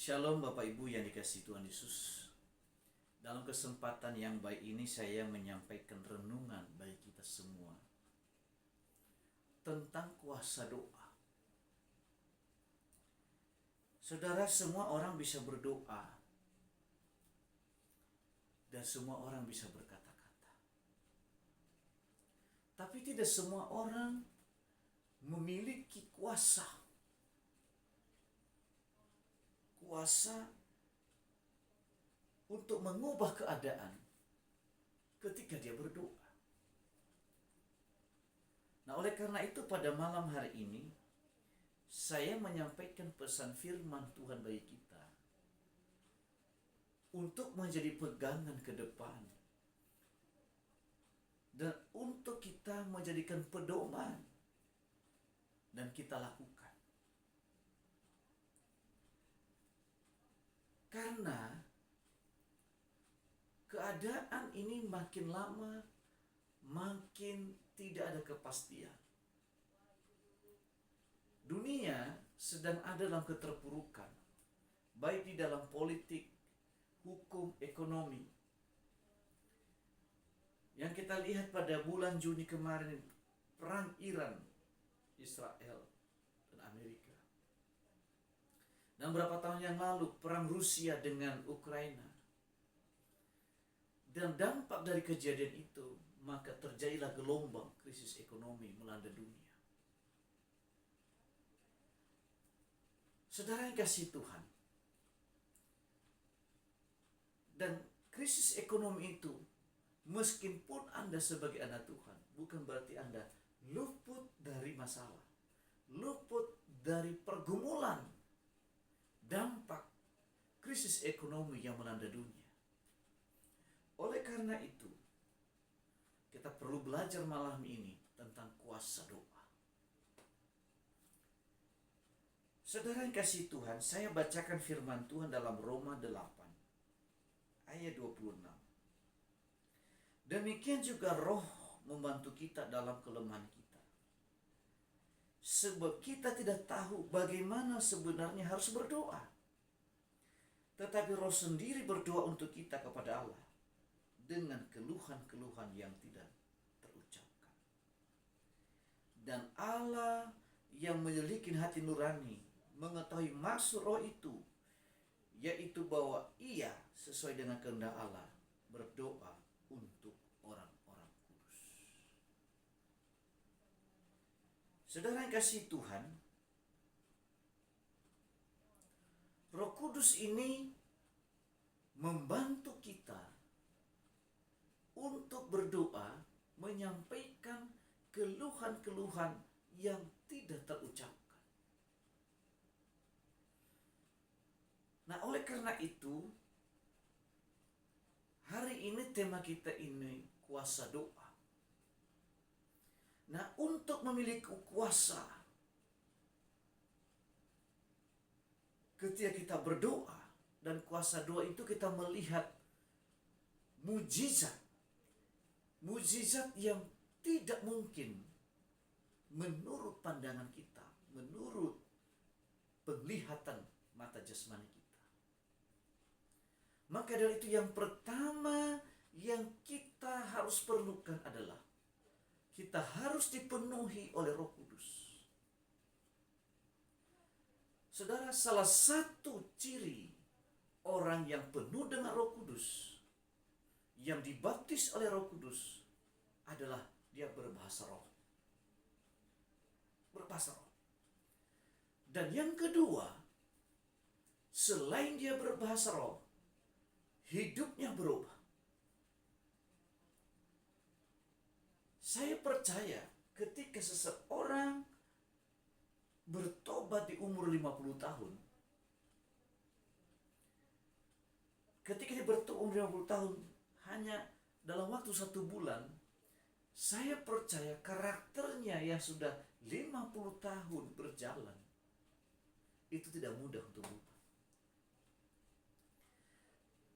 Shalom Bapak Ibu yang dikasihi Tuhan Yesus. Dalam kesempatan yang baik ini saya menyampaikan renungan bagi kita semua tentang kuasa doa. Saudara, semua orang bisa berdoa dan semua orang bisa berkata-kata. Tapi tidak semua orang memiliki kuasa untuk mengubah keadaan ketika dia berdoa. Nah, oleh karena itu pada malam hari ini saya menyampaikan pesan firman Tuhan bagi kita untuk menjadi pegangan ke depan dan untuk kita menjadikan pedoman dan kita lakukan. Karena keadaan ini makin lama makin tidak ada kepastian. Dunia sedang ada dalam keterpurukan, baik di dalam politik, hukum, ekonomi. Yang kita lihat pada bulan Juni kemarin, perang Iran, Israel, dan Amerika. Dan beberapa tahun yang lalu, perang Rusia dengan Ukraina. Dan dampak dari kejadian itu, maka terjadilah gelombang krisis ekonomi melanda dunia. Saudara yang kasih Tuhan, dan krisis ekonomi itu, meskipun Anda sebagai anak Tuhan, bukan berarti Anda luput dari masalah, luput dari pergumulan dampak krisis ekonomi yang melanda dunia. Oleh karena itu, kita perlu belajar malam ini tentang kuasa doa. Saudara yang kasih Tuhan, saya bacakan firman Tuhan dalam Roma 8 ayat 26. Demikian juga Roh membantu kita dalam kelemahan kita. Sebab kita tidak tahu bagaimana sebenarnya harus berdoa. Tetapi Roh sendiri berdoa untuk kita kepada Allah dengan keluhan-keluhan yang tidak terucapkan. Dan Allah yang menyelidikin hati nurani mengetahui maksud Roh itu, yaitu bahwa Ia sesuai dengan kehendak Allah berdoa untuk orang-orang kudus. Saudara yang kasih Tuhan, Roh Kudus ini membantu kita untuk berdoa, menyampaikan keluhan-keluhan yang tidak terucapkan. Nah, oleh karena itu, hari ini tema kita ini kuasa doa. Nah, untuk memiliki kuasa ketika kita berdoa, dan kuasa doa itu kita melihat mujizat. Mujizat yang tidak mungkin menurut pandangan kita, menurut penglihatan mata jasmani kita. Maka dari itu yang pertama yang kita harus perlukan adalah kita harus dipenuhi oleh Roh Kudus. Saudara, salah satu ciri orang yang penuh dengan Roh Kudus, yang dibaptis oleh Roh Kudus, adalah dia berbahasa roh. Berbahasa roh. Dan yang kedua, selain dia berbahasa roh, hidupnya berubah. Saya percaya ketika seseorang bertobat di umur 50 tahun, ketika dia bertobat umur 50 tahun, hanya dalam waktu 1 bulan, saya percaya karakternya yang sudah 50 tahun berjalan, itu tidak mudah untuk berubah.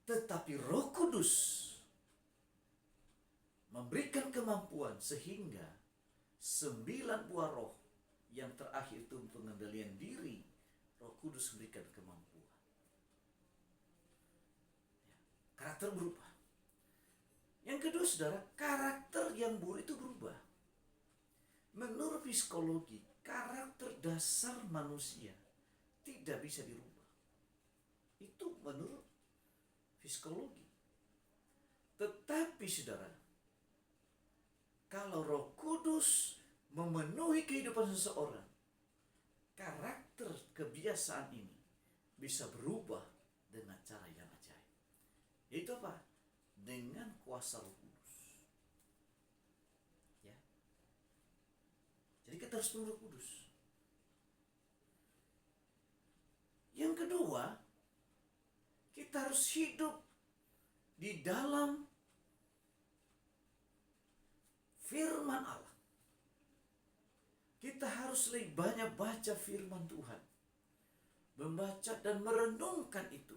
Tetapi Roh Kudus memberikan kemampuan sehingga 9 buah roh yang terakhir itu pengendalian diri, Roh Kudus memberikan kemampuan. karakter berubah. Yang kedua saudara, karakter yang buruk itu berubah. Menurut psikologi, karakter dasar manusia tidak bisa dirubah. Itu menurut psikologi. Tetapi saudara, kalau Roh Kudus memenuhi kehidupan seseorang, karakter kebiasaan ini bisa berubah dengan cara yang ajaib. Itu apa? Dengan kuasa Roh Kudus. Ya. Jadi kita harus penuh Roh Kudus. Yang kedua, kita harus hidup di dalam firman Allah. Kita harus lebih banyak baca firman Tuhan. Membaca dan merenungkan itu.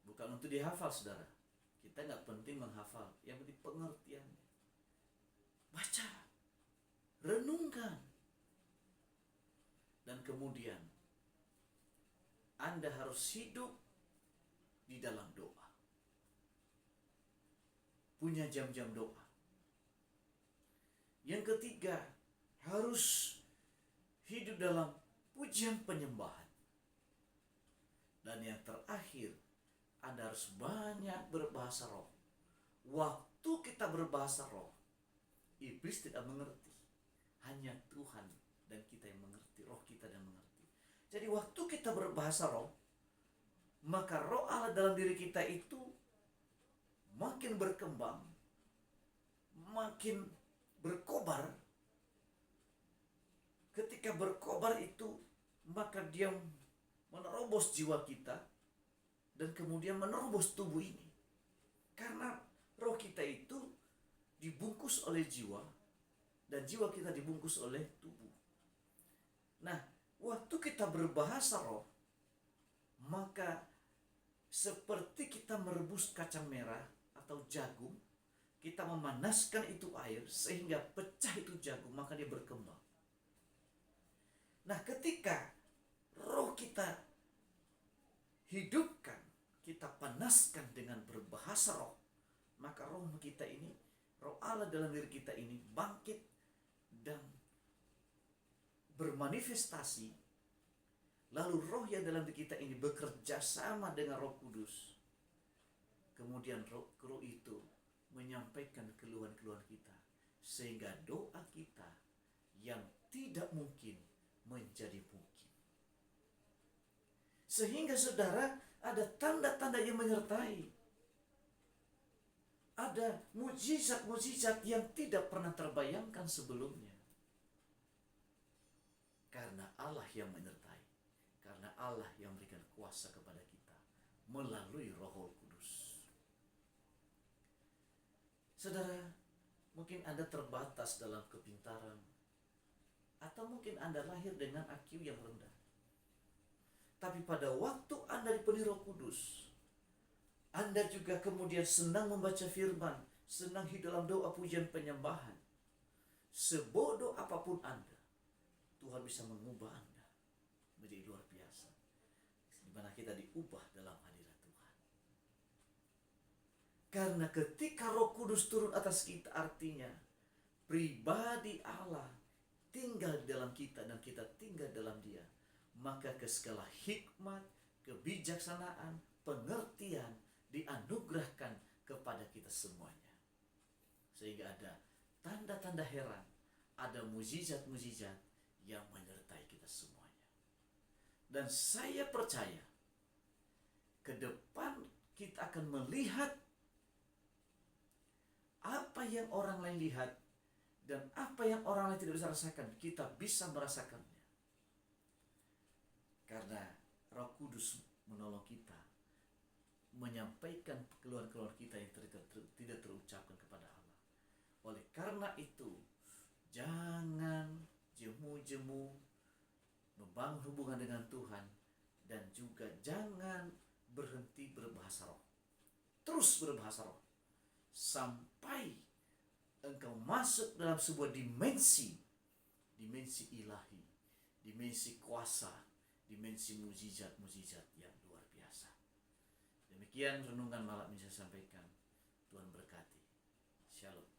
Bukan untuk dihafal, saudara. Kita nggak penting menghafal. Yang penting pengertiannya. Baca. Renungkan. Dan kemudian Anda harus hidup di dalam doa. Punya jam-jam doa. Yang ketiga, harus hidup dalam pujian penyembahan. Dan yang terakhir, Anda harus banyak berbahasa roh. Waktu kita berbahasa roh, iblis tidak mengerti. Hanya Tuhan dan kita yang mengerti, roh kita yang mengerti. Jadi waktu kita berbahasa roh, maka roh Allah dalam diri kita itu makin berkembang, makin berkobar. Ketika berkobar itu, maka dia menerobos jiwa kita dan kemudian menerobos tubuh ini. Karena roh kita itu dibungkus oleh jiwa dan jiwa kita dibungkus oleh tubuh. Nah, waktu kita berbahasa roh, maka seperti kita merebus kacang merah atau jagung, kita memanaskan itu air sehingga pecah itu jagung, maka dia berkembang. Nah, ketika roh kita hidupkan, kita panaskan dengan berbahasa roh, maka roh kita ini, roh Allah dalam diri kita ini bangkit dan bermanifestasi. Lalu roh yang dalam diri kita ini bekerja sama dengan Roh Kudus. Kemudian roh itu menyampaikan keluhan-keluhan kita, sehingga doa kita yang tidak mungkin menjadi mungkin. Sehingga saudara, ada tanda-tanda yang menyertai. Ada mujizat-mujizat yang tidak pernah terbayangkan sebelumnya. Karena Allah yang menyertai. Karena Allah yang memberikan kuasa kepada kita melalui Roh Kudus. Saudara, mungkin Anda terbatas dalam kepintaran, atau mungkin Anda lahir dengan IQ yang rendah. Tapi pada waktu Anda dipenuhi Roh Kudus, Anda juga kemudian senang membaca firman, senang hidup dalam doa pujian penyembahan. Sebodoh apapun Anda, Tuhan bisa mengubah Anda menjadi luar biasa. Di mana kita diubah dalam hadirat Tuhan. Karena ketika Roh Kudus turun atas kita, artinya pribadi Allah tinggal di dalam kita dan kita tinggal dalam Dia. Maka ke segala hikmat, kebijaksanaan, pengertian dianugerahkan kepada kita semuanya. Sehingga ada tanda-tanda heran, ada mujizat-mujizat yang menyertai kita semuanya. Dan saya percaya ke depan kita akan melihat apa yang orang lain lihat dan apa yang orang lain tidak bisa rasakan, kita bisa merasakannya. Karena Roh Kudus menolong kita menyampaikan keluhan-keluhan kita yang tidak terucapkan kepada Allah. Oleh karena itu, jangan jemu-jemu membangun hubungan dengan Tuhan, dan juga jangan berhenti berbahasa roh. Terus berbahasa roh sampai engkau masuk dalam sebuah dimensi ilahi, dimensi kuasa, dimensi mujizat-mujizat yang luar biasa. Demikian renungan malam ini saya sampaikan. Tuhan berkati. Shalom.